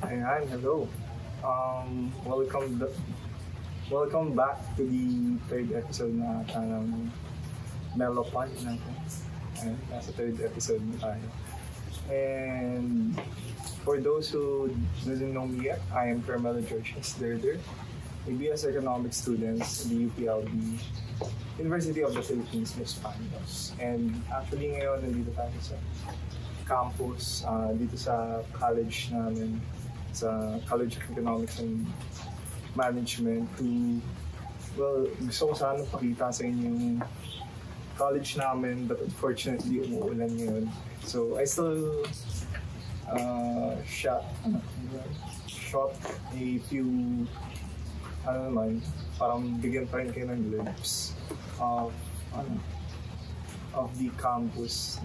Ayan, hello. Um, welcome b- welcome back to the third episode na ng Melopod natin. Ayan, nasa third episode na tayo. And for those who doesn't know me yet, I am Carmelo Georges Derder, a BS Economics student at the UPLB, University of the Philippines, Los Baños. And actually ngayon, nandito tayo sa campus, dito sa college namin, sa College of Economics and Management to, well, gusto ko sana pakita sa inyo yung college namin, but unfortunately umuulan ngayon. So I still shot a few, parang bigyan pa rin kayo ng glimpse of the campus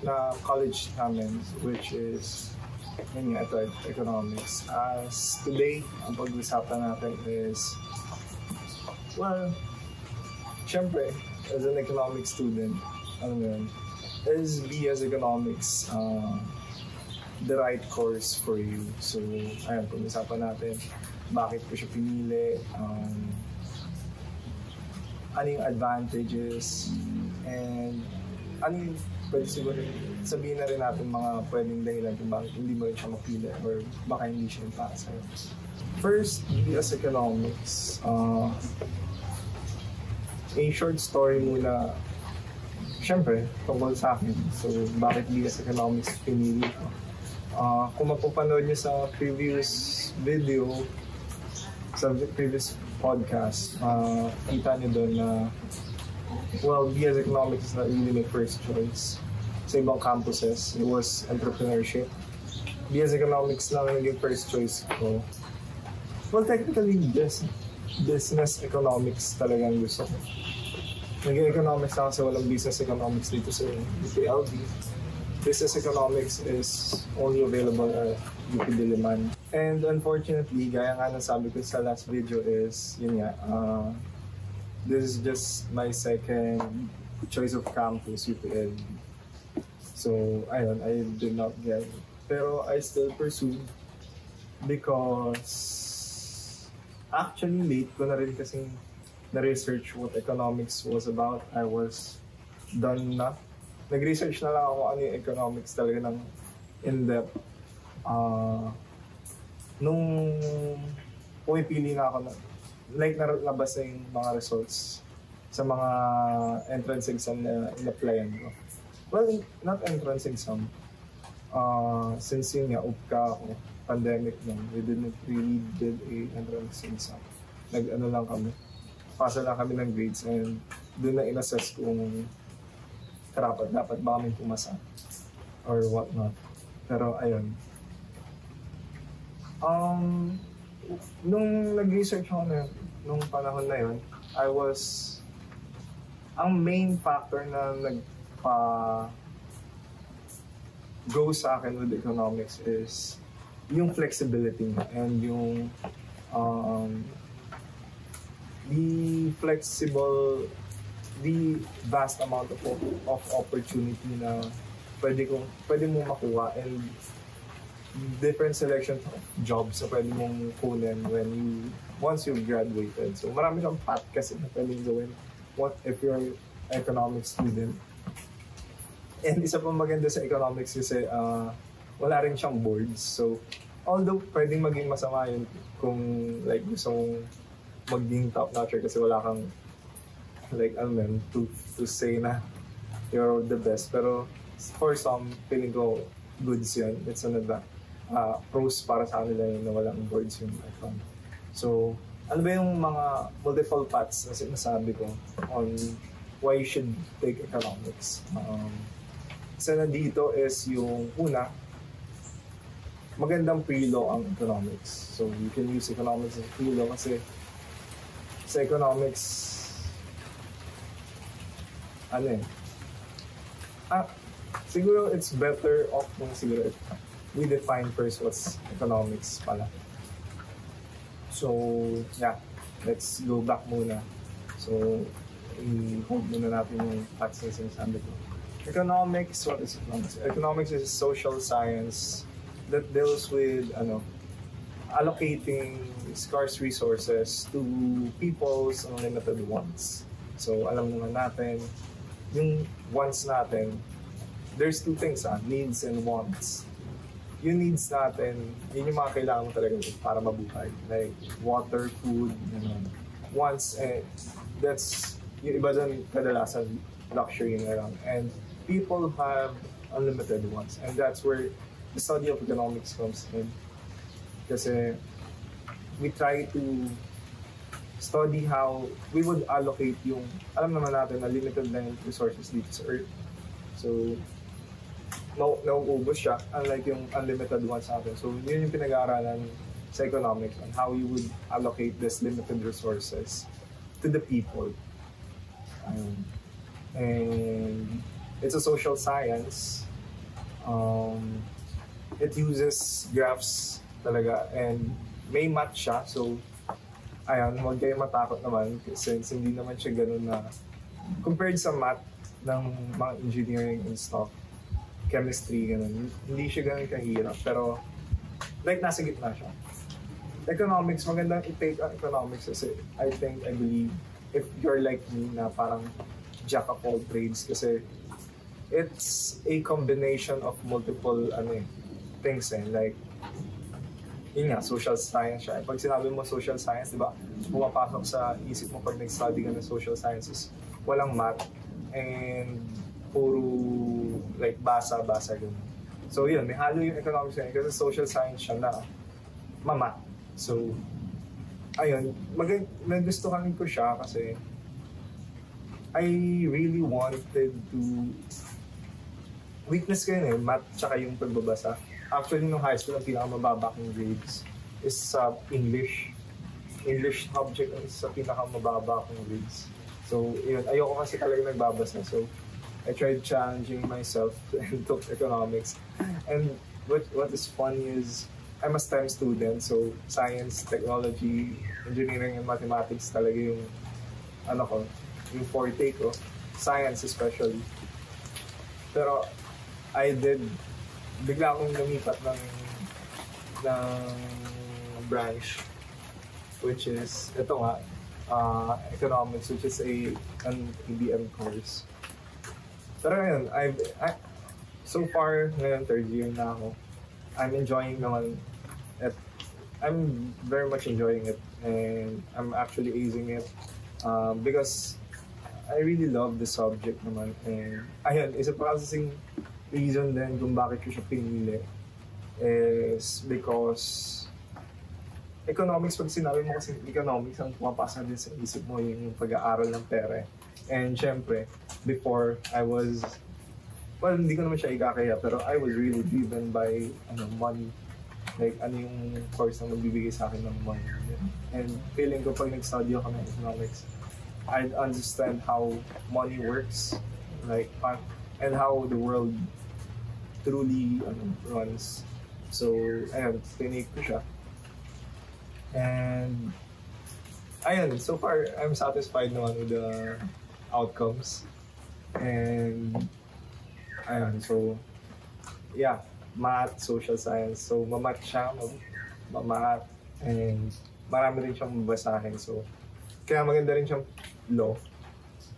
na college namin, which is yun nga, ito, economics. As today, ang pag-usapan natin is, well, syempre, as an economics student, is BS Economics the right course for you? So, ayun, pag-usapan natin bakit ko siya pinili, ano yung advantages, and ano yung pwede siguro sabihin na rin natin mga pwedeng dahilan kung bakit hindi mo rin siya mapili or baka hindi siya yung para sa'yo. First, BS Economics. A short story muna, syempre, tungkol sa akin. So, bakit BS Economics pinili ko? Kung mapapanood niyo sa previous video, sa previous podcast, kita niyo doon na well, BS Economics is not really my first choice. Sa ibang campuses, it was entrepreneurship. BS Economics lang yung first choice ko. Well, technically, business economics talagang gusto ko. Naging economics lang kasi walang business economics dito sa UPLB. Business economics is only available at UP Diliman. And unfortunately, gaya nga nasabi ko sa last video is, yun nga, this is just my second choice of campus, UPLB. So, ayun, I did not get it. Pero I still pursued because actually late ko na rin kasi na-research what economics was about. I was done na. Nag-research na lang ako ano yung economics talaga ng in-depth. Nung pumipili na ako na like nalabas na yung mga results sa mga entrance exam na in-applyan ko. Well, not entrance exam. Since yun nga, UPCA ako, pandemic lang, we didn't really did a entrance exam. Nag-ano lang kami, pasa lang kami ng grades and doon na in-assess kung dapat ba kami pumasa or whatnot. Pero ayun. Nung nag-research ako nung panahon na yun, ang main factor na nagpa-go sa akin with economics is yung flexibility niya and yung the vast amount of opportunity na pwede mong makuha and different selection of jobs na pwede mong kunin once you've graduated. So marami kang path kasi na pwedeng gawin if you're an economics student. And isa pang maganda sa economics kasi wala rin siyang boards. So although pwedeng maging masama yun kung like gusto mong maging top-notcher kasi wala kang like to say na you're the best. Pero for some, feeling ko goods yun. It's an pros para sa kanila yun na walang boards yung econ. So, ano ba yung mga multiple paths na sinasabi ko on why you should take economics? Isa na dito is yung una, magandang pre-law ang economics. So, you can use economics as pre-law kasi sa economics, siguro it's better off kung siguro we define first what's economics pala. So, yeah, let's go back muna. So, i-hold muna natin yung facts na sinasabi ko. Economics, what is economics? Economics is a social science that deals with allocating scarce resources to people's unlimited wants. So alam naman natin, yung wants natin, there's two things, needs and wants. Yung needs natin, yun yung mga kailangan mo talaga para mabuhay. Like water, food, wants, that's yung iba doon kadalasan luxury na lang. And people have unlimited wants. And that's where the study of economics comes in. Kasi we try to study how we would allocate yung, alam naman natin na limited na yung resources dito sa Earth. So, nauubos siya, unlike yung unlimited ones natin. So, yun yung pinag-aaralan sa economics on how you would allocate this limited resources to the people. And it's a social science. It uses graphs talaga and may math siya. So, ayun, huwag kayo matakot naman since hindi naman siya ganun na compared sa math ng mga engineering and stuff, chemistry, ganun. Hindi siya ganun kahirap. Pero, like, nasa gitna siya. Economics, magandang i-take ang economics kasi I believe, if you're like me na parang jack of all trades kasi it's a combination of multiple things like yun nga, social science siya. Pag sinabi mo social science, di ba, pumapasok sa isip mo pag nag-study ka ng social sciences, walang math and puro like basa-basa ganun. So yun, may halo yung economics ngayon kasi social science siya na math. So, ayun, nagustuhan ko siya kasi I really wanted to weakness ko yun math tsaka yung pagbabasa. Actually, nung high school, ang pinakamababa kong grades is sa English. English subject ang isa sa pinakamababa kong grades. So, yun, ayoko kasi talaga nagbabasa. So, I tried challenging myself and took economics. And what is funny is, I'm a STEM student, so science, technology, engineering, and mathematics talaga yung, yung forte ko. Science especially. Pero, bigla akong lumipat ng branch, which is, ito nga, economics, which is an EBM course. Pero ngayon, so far, ngayon, third year na ako, I'm enjoying naman it. I'm very much enjoying it, and I'm actually acing it because I really love the subject naman. And ayun, isa processing reason din kung bakit ko siya pinili is because economics, pag sinabi mo kasi economics, ang pumapasa din sa isip mo yung pag-aaral ng pera. And syempre, before I was, well, hindi ko naman siya ikakaya, pero I was really driven by money. Like, ano yung course na magbibigay sa akin ng money. And feeling ko pag nag-study ako ng economics, I'd understand how money works, like, and how the world truly runs. So, ayun, tinake ko siya. And, ayun, so far, I'm satisfied naman with the outcomes. And, ayun, so, yeah, math, social science. So, mamat siya, mamat, and marami rin siyang mabasahin. So, kaya maganda rin siyang law.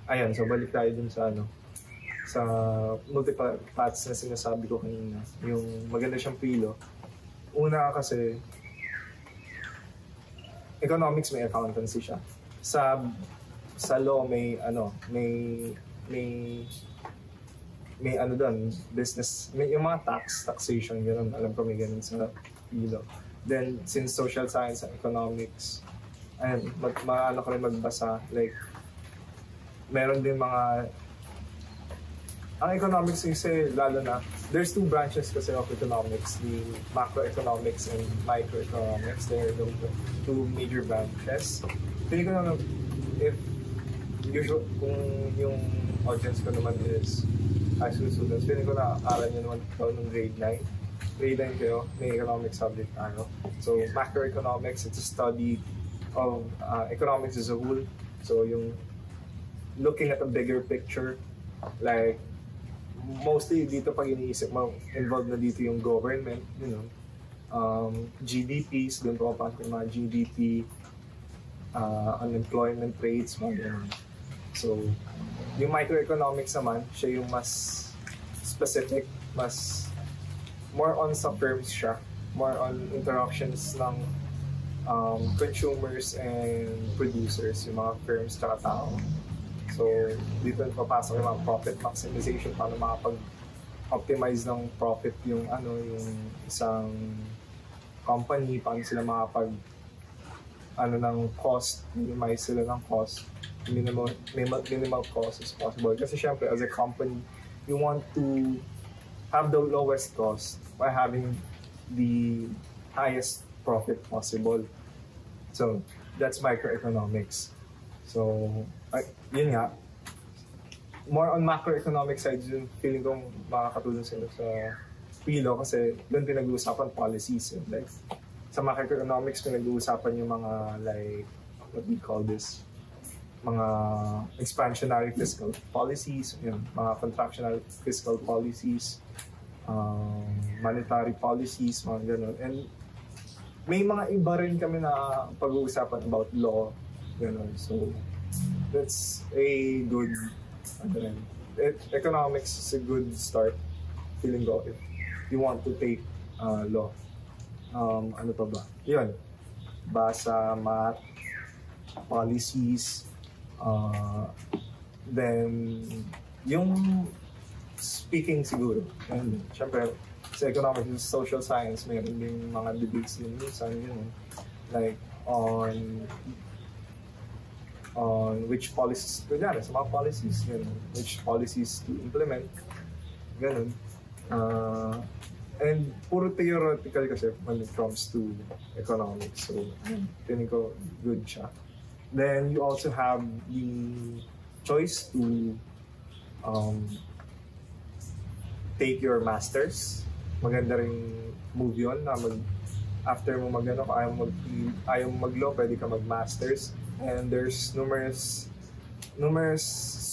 Ayun, so balik tayo dun sa sa multiple paths na sinasabi ko kanina. Yung maganda siyang pilo. Una kasi, economics may accountancy siya. Sa law may doon, business, may yung mga taxation, gano'n, alam ko may ganun sa pilo. Then, since social science and economics, and ko rin magbasa, like, meron din mga, ang economics kasi, lalo na, there's two branches kasi of economics, the macroeconomics and microeconomics. They're the two major branches. Pili ko naman, kung yung audience ko naman is high school students, pili ko na aral nyo naman ito ng grade 9. Grade 9 kayo, may economic subject tayo. So, macroeconomics, it's a study of economics as a whole. So, yung looking at a bigger picture, like, mostly dito pag iniisip mo, involved na dito yung government, GDPs, doon pumapasok yung mga GDP, unemployment rates, mga ganun. So, yung microeconomics naman, siya yung mas specific, mas more on sa firms siya, more on interactions ng consumers and producers, yung mga firms tsaka tao. So, dito papasok yung mga profit maximization, paano makapag-optimize ng profit yung isang company, paano sila ng cost, minimize sila ng cost, minimal cost as possible. Kasi syempre, as a company, you want to have the lowest cost by having the highest profit possible. So, that's microeconomics. So, yun nga, more on macroeconomic side, yun feeling kong makakatulong sila sa PILO kasi doon pinag-uusapan policies. Like, sa macroeconomics, pinag-uusapan yung mga what we call this, mga expansionary fiscal policies, yun, mga contractionary fiscal policies, monetary policies, mga ganun. And may mga iba rin kami na pag-uusapan about law, ganun. So, that's a good, economics is a good start, feeling ko, if you want to take law. Ano pa ba? Yun. Basa, math, policies, then yung speaking siguro. And syempre, sa economics, social science, mayroon din mga debates din minsan, yun. Like, on which policies, kunyari, sa mga policies, yun, which policies to implement, ganun. And puro theoretical kasi when it comes to economics. So, feeling ko good siya. Then, you also have the choice to take your masters. Maganda ring move yun na after mo ayaw mo mag-law, pwede ka mag-masters. And there's numerous,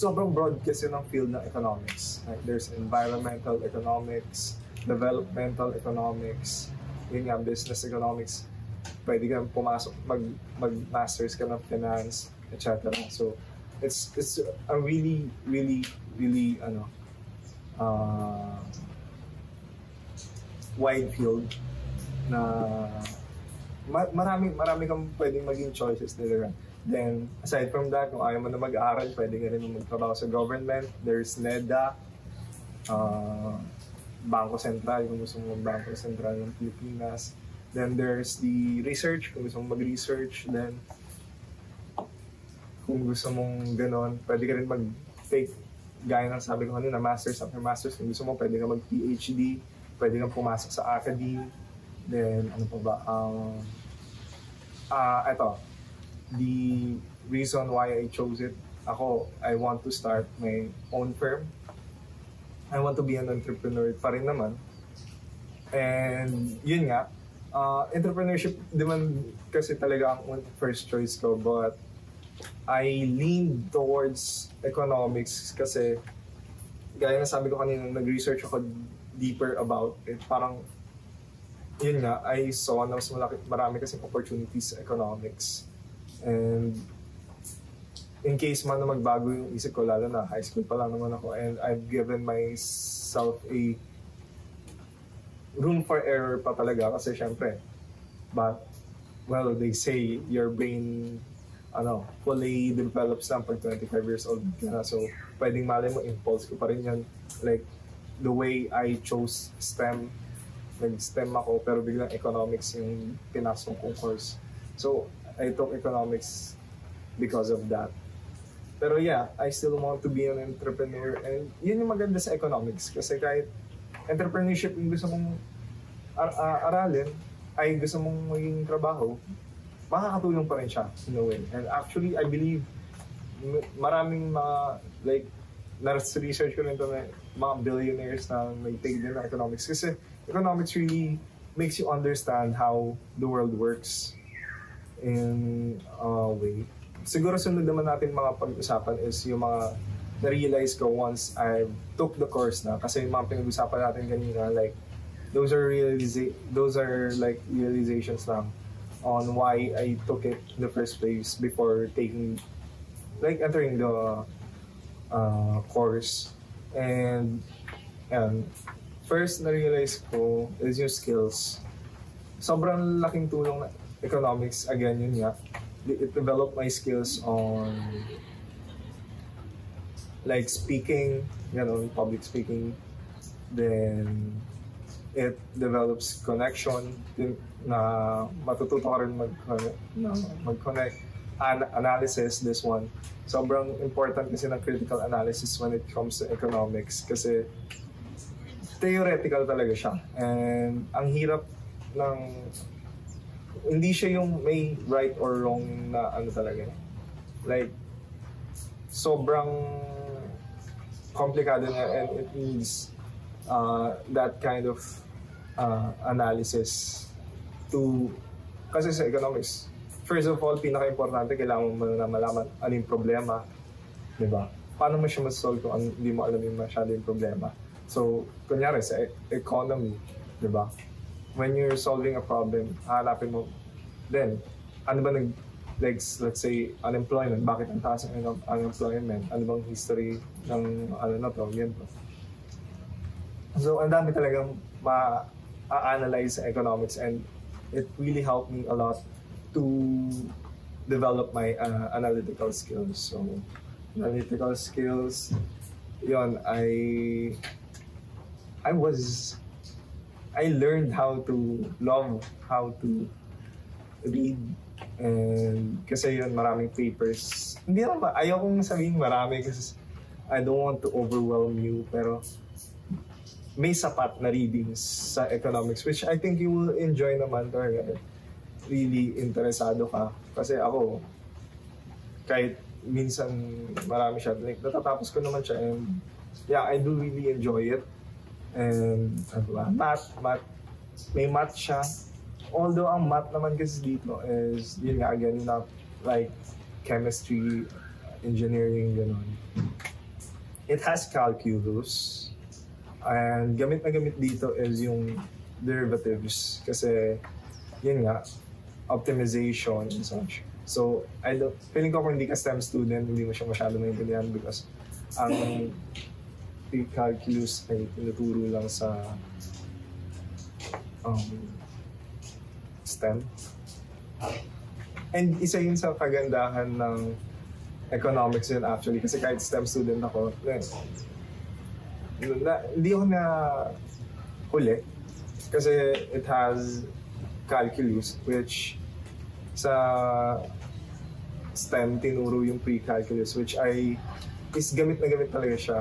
sobrang broad kasi ng field ng economics. Like, there's environmental economics, developmental economics, yun nga, business economics. Pwede ka pumasok, mag-masters ka ng finance, etc. So, it's a really wide field na marami kang pwedeng maging choices nila. Then, aside from that, kung ayaw mo na mag-aaral, pwede ka rin magtrabaho sa government. There's NEDA, Bangko Sentral, kung gusto mo mag-Bangko Sentral ng Pilipinas. Then there's the research, kung gusto mong mag-research. Then, kung gusto mong ganon, pwede ka rin mag-take, gaya ng sabi ko kanina, masters after masters. Kung gusto mo, pwede ka mag-PhD, pwede kang pumasok sa academe. Then, ano pa ba? Ito, the reason why I chose it, I want to start my own firm. I want to be an entrepreneur pa rin naman. And yun nga, entrepreneurship naman kasi talaga ang first choice ko, but I lean towards economics kasi gaya na sabi ko kanina, nag-research ako deeper about it. Parang yun nga, I saw na mas marami kasing opportunities sa economics. And in case man na magbago yung isip ko, lalo na high school pa lang naman ako, and I've given myself a room for error pa talaga kasi syempre, but well, they say your brain fully develops lang pag 25 years old ka na, so pwedeng mali mo, impulse ko pa rin yan. Like the way I chose STEM, nag-STEM ako pero biglang economics yung pinasok kong course, so I took economics because of that. Pero yeah, I still want to be an entrepreneur, and yun yung maganda sa economics kasi kahit entrepreneurship yung gusto mong aralin, ay gusto mong maging trabaho, makakatulong pa rin siya in a way. And actually, I believe maraming mga, like, na-research ko rin ito na mga billionaires na may take din ng economics kasi economics really makes you understand how the world works in a way. Siguro sunod naman natin mga pag-usapan is yung mga na-realize ko once I took the course na, kasi yung mga pinag-usapan natin kanina, like those are like realizations lang on why I took it in the first place before entering the course. And first na-realize ko is yung skills. Sobrang laking tulong na economics, again, yun nga. It developed my skills on like speaking, public speaking. Then it develops connection na matututo ka rin mag-connect. Analysis, this one. Sobrang important kasi ng critical analysis when it comes to economics kasi theoretical talaga siya. And ang hirap ng hindi siya yung may right or wrong na talaga. Like sobrang komplikado niya, and it needs that kind of analysis to, kasi sa economics, first of all, pinaka-importante, kailangan mo na malaman ano yung problema, di ba? Paano mo siya mas-solve kung hindi mo alam yung masyado yung problema? So, kunyari sa economy, di ba? When you're solving a problem, hahanapin mo, then, ano ba let's say, unemployment, bakit ang taas ng unemployment? Ano bang history ng yun to? So, ang dami talagang ma-analyze sa economics, and it really helped me a lot to develop my analytical skills. So, analytical skills, yun, I learned how to read, and kasi yun, maraming papers. Hindi naman, ayaw kong sabihin marami kasi I don't want to overwhelm you, pero may sapat na readings sa economics, which I think you will enjoy naman talaga. Really interesado ka. Kasi ako, kahit minsan marami siya, like, natatapos ko naman siya, and yeah, I do really enjoy it. And math, may math siya. Although ang math naman kasi dito is, yun nga, again, not like chemistry, engineering, gano'n. It has calculus. And gamit na gamit dito is yung derivatives. Kasi, yun nga, optimization and such. So, feeling ko kung hindi ka STEM student, hindi mo siya masyado maintindihan because ang calculus ay tinuturo lang sa STEM. And isa yun sa kagandahan ng economics yun actually, kasi kahit STEM student ako, hindi ako na huli kasi it has calculus, which sa STEM tinuro yung pre-calculus, which is gamit na gamit talaga siya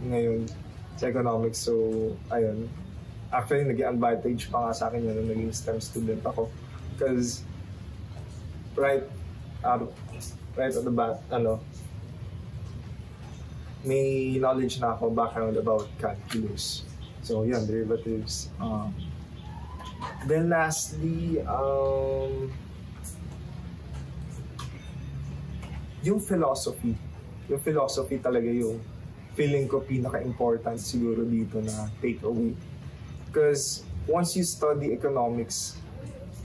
ngayon sa economics. So ayun, actually naging advantage pa nga sa akin yun nung naging STEM student ako, because right at the bat, may knowledge na ako, background about calculus. So yun, derivatives. Then lastly, yung philosophy. Yung philosophy talaga yung feeling ko pinaka-important siguro dito na takeaway. Because once you study economics,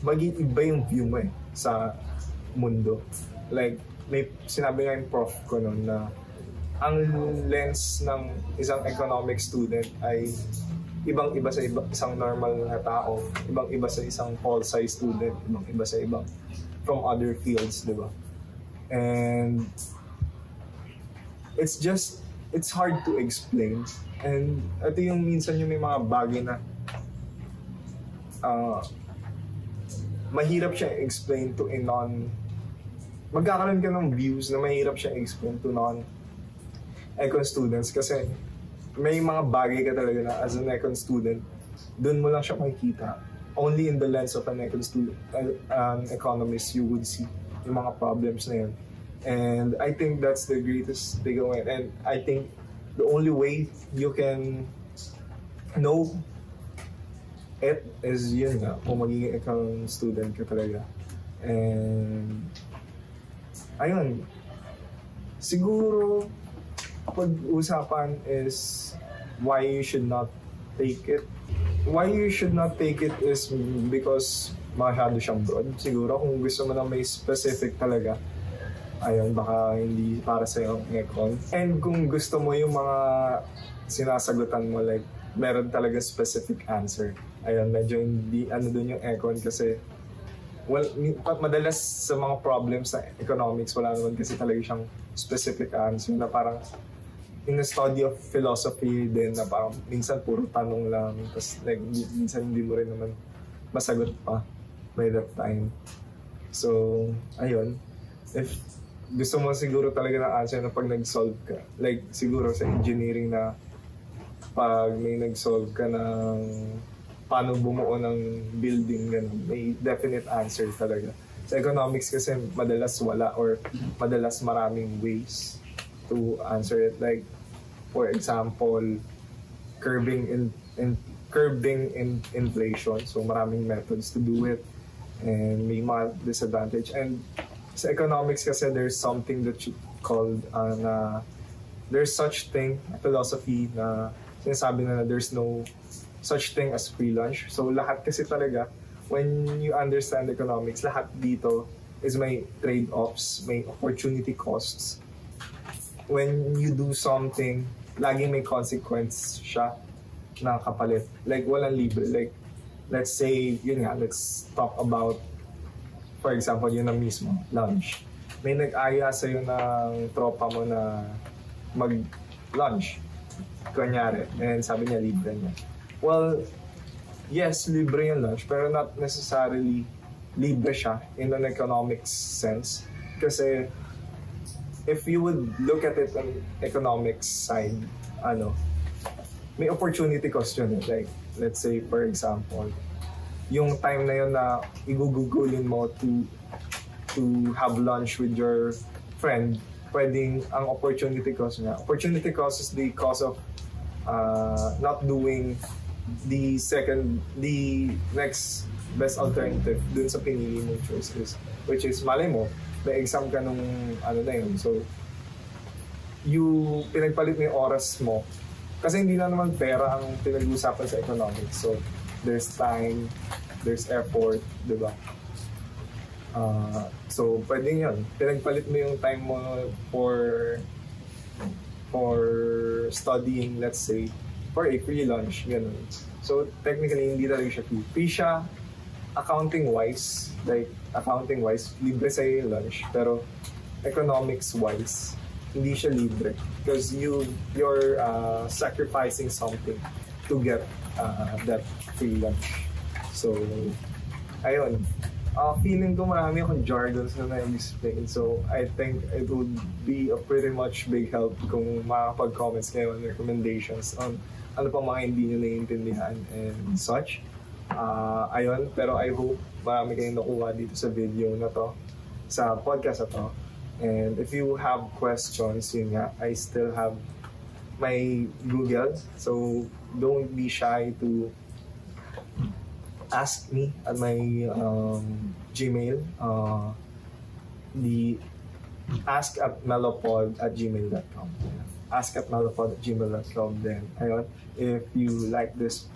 mag-iiba yung view mo sa mundo. Like, may sinabi nga yung prof ko noon na ang lens ng isang economic student ay ibang-iba sa isang normal na tao, ibang-iba sa isang pol-sci student, ibang-iba sa ibang from other fields, di ba? And it's hard to explain. And ito yung minsan yung may mga bagay na mahirap siya explain to a magkakaroon ka ng views na mahirap siya explain to non-econ students, kasi may mga bagay ka talaga na as an econ student, dun mo lang siya makikita. Only in the lens of an econ student, an economist, you would see yung mga problems na yun. And I think that's the greatest takeaway. And I think the only way you can know it is yun nga, kung magiging econ student ka talaga. And ayun, siguro pag-usapan is why you should not take it why you should not take it is because masyado siyang broad. Siguro kung gusto mo na may specific talaga, ayun, baka hindi para sa yung econ. And kung gusto mo yung mga sinasagutan mo, like, meron talaga specific answer. Ayun, medyo hindi, dun yung econ kasi, well, madalas sa mga problems sa economics, wala naman kasi talaga siyang specific answer na parang in the study of philosophy din na parang minsan puro tanong lang, tapos like, minsan hindi mo rin naman masagot pa by that time. So, ayun, if gusto mo siguro talaga ng answer na pag nag-solve ka, like siguro sa engineering na pag may nag-solve ka ng paano bumuo ng building, ganun, may definite answer talaga. Sa economics kasi madalas wala or madalas maraming ways to answer it. Like, for example, curbing inflation. So maraming methods to do it and may mga disadvantage. And sa economics kasi there's something that you called there's such thing, philosophy na sinasabi na there's no such thing as free lunch. So lahat kasi talaga, when you understand economics, lahat dito is may trade-offs, may opportunity costs. When you do something, laging may consequence siya na kapalit. Like, walang libre. Like, let's say, yun nga, let's talk about, for example, yun na mismo, lunch. May nag-aya sa'yo ng tropa mo na mag-lunch, kunyari, and sabi niya, libre niya. Well, yes, libre yung lunch, pero not necessarily libre siya in an economic sense. Kasi, if you would look at it on economics side, may opportunity cost yun. Like, let's say, for example, yung time na yun na igugugulin mo to have lunch with your friend, pwedeng ang opportunity cost niya. Opportunity cost is the cost of not doing the next best alternative dun sa pinili mong choices. Which is, malay mo, may exam ka nung na yun. So, pinagpalit mo yung oras mo. Kasi hindi na naman pera ang pinag-uusapan sa economics. So, there's time, there's effort, di ba? So, pwedeng yun. Pinagpalit mo yung time mo for studying, let's say, for a free lunch, ganun. So, technically, hindi talaga siya free. Free siya accounting-wise, libre sa'yo yung lunch, pero economics-wise, hindi siya libre. Because you're sacrificing something to get that free lunch. So, ayun. Feeling ko marami akong jargons na na-explain. So, I think it would be a pretty much big help kung makakapag-comments kayo on recommendations on ano pa mga hindi nyo naiintindihan and such. Ayun, pero I hope marami kayong nakuha dito sa video na to, sa podcast na to. And if you have questions, yun nga, I still have my Google. So, don't be shy to ask me at my Gmail. The ask@melopod@gmail.com. ask@melopod@gmail.com. Then, ayun, if you like this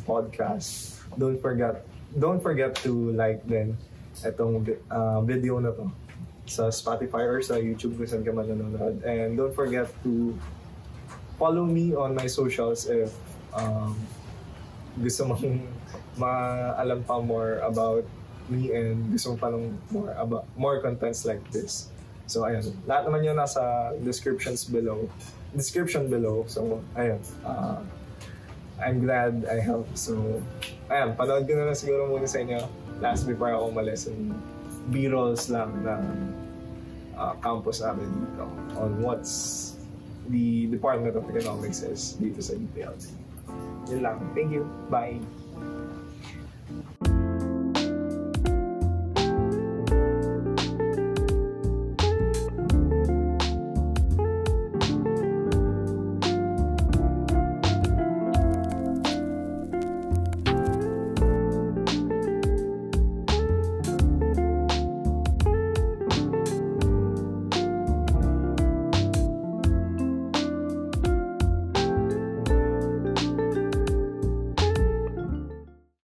podcast, don't forget to like din itong video na to sa Spotify or sa YouTube kung saan ka man nanonood. And don't forget to follow me on my socials if gusto mong maalam pa more about me and gusto mong pa ng more contents like this. So, ayun. Lahat naman yun nasa description below. So, ayun. I'm glad I helped. So, ayun. Panood ko na lang siguro muna sa inyo last before ako umalis. And B-rolls lang ng campus namin dito on what's the Department of Economics is dito sa UPLC. Yun lang. Thank you. Bye.